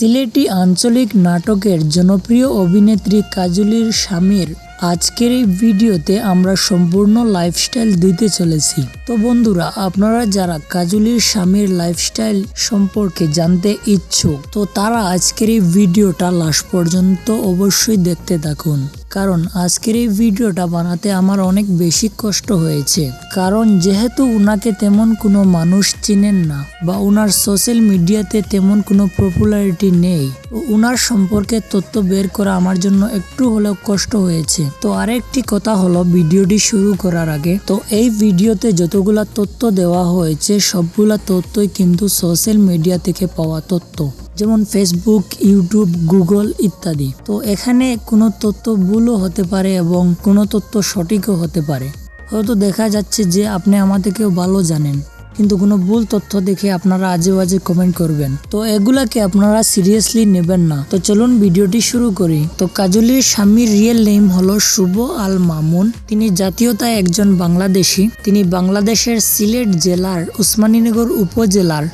সিলেটি আঞ্চলিক নাটকের জনপ্রিয় অভিনেত্রী কাজলির স্বামীর আজকের এই ভিডিওতে আমরা সম্পূর্ণ লাইফস্টাইল দিতে চলেছি। তো বন্ধুরা, আপনারা যারা কাজলির স্বামীর লাইফস্টাইল সম্পর্কে জানতে ইচ্ছুক, তো তারা আজকের এই ভিডিওটা লাস্ট পর্যন্ত অবশ্যই দেখতে থাকুন, কারণ আজকের এই ভিডিওটা বানাতে আমার অনেক বেশি কষ্ট হয়েছে। কারণ যেহেতু উনাকে তেমন কোনো মানুষ চিনেন না বা উনার সোশ্যাল মিডিয়াতে তেমন কোনো পপুলারিটি নেই, তো উনার সম্পর্কে তথ্য বের করা আমার জন্য একটু হলেও কষ্ট হয়েছে। তো আরেকটি কথা হলো, ভিডিওটি শুরু করার আগে, তো এই ভিডিওতে যতগুলা তথ্য দেওয়া হয়েছে সবগুলা তথ্যই কিন্তু সোশ্যাল মিডিয়া থেকে পাওয়া তথ্য, যেমন ফেসবুক, ইউটিউব, গুগল ইত্যাদি। তো এখানে কোনো তথ্য ভুলও হতে পারে এবং কোনো তথ্য সঠিকও হতে পারে। হয়তো দেখা যাচ্ছে যে আপনি আমাদেরকেও ভালো জানেন, কিন্তু কোনো ভুল তথ্য দেখে আপনারা আজে বাজে কমেন্ট করবেন, তো এগুলাকে আপনারা সিরিয়াসলি নেবেন না। তো চলুন ভিডিওটি শুরু করি। তো কাজলির স্বামীর রিয়েল নেম হলো শুভ আল মামুন। তিনি জাতীয়তায় একজন বাংলাদেশি। তিনি বাংলাদেশের সিলেট জেলার উসমানীনগর উপজেলার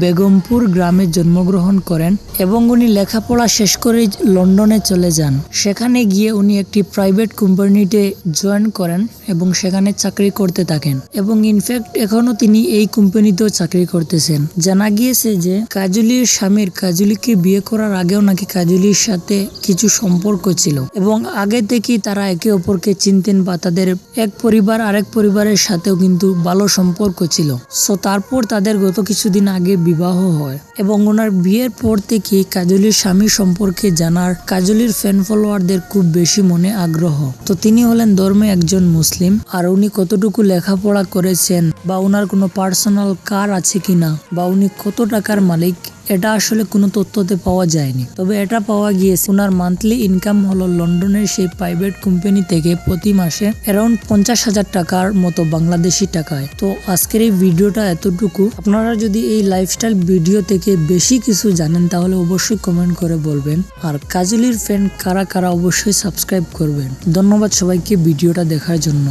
বেগমপুর গ্রামে জন্মগ্রহণ করেন এবং উনি লেখাপড়া শেষ করে লন্ডনে চলে যান। সেখানে গিয়ে উনি একটি প্রাইভেট কোম্পানিতে জয়েন করেন এবং সেখানে চাকরি করতে থাকেন এবং ইনফ্যাক্ট এখনো তিনি এই কোম্পানিতেও চাকরি করতেছেন। জানা গিয়েছে যে কাজলির স্বামীর কাজলিকে বিয়ে করার আগেও নাকি কাজলির সাথে কিছু সম্পর্ক ছিল এবং আগে থেকেই তারা একে অপরকে চিনতেন বা তাদের এক পরিবার আরেক পরিবারের সাথেও কিন্তু ভালো সম্পর্ক ছিল। সো তারপর তাদের গত কিছুদিন আগে বিবাহ হয় এবং ওনার বিয়ের পর থেকে কাজলির স্বামী সম্পর্কে জানার কাজলির ফ্যান ফলোয়ারদের খুব বেশি মনে আগ্রহ। তো তিনি হলেন ধর্মে একজন মুসলিম, আর উনি কতটুকু লেখাপড়া করেছেন বা ওনার কোনো পার্সোনাল কার আছে কিনা বা উনি কত টাকার মালিক, এটা আসলে কোনো তথ্যতে পাওয়া যায়নি। তবে এটা পাওয়া গিয়েছে ওনার মান্থলি ইনকাম হলো লন্ডনের সেই প্রাইভেট কোম্পানি থেকে প্রতি মাসে অ্যারাউন্ড 50,000 টাকার মতো বাংলাদেশি টাকায়। তো আজকের এই ভিডিওটা এতটুকু। আপনারা যদি এই লাইফস্টাইল ভিডিও থেকে বেশি কিছু জানেন তাহলে অবশ্যই কমেন্ট করে বলবেন, আর কাজলির ফ্যান কারা কারা অবশ্যই সাবস্ক্রাইব করবেন। ধন্যবাদ সবাইকে ভিডিওটা দেখার জন্য।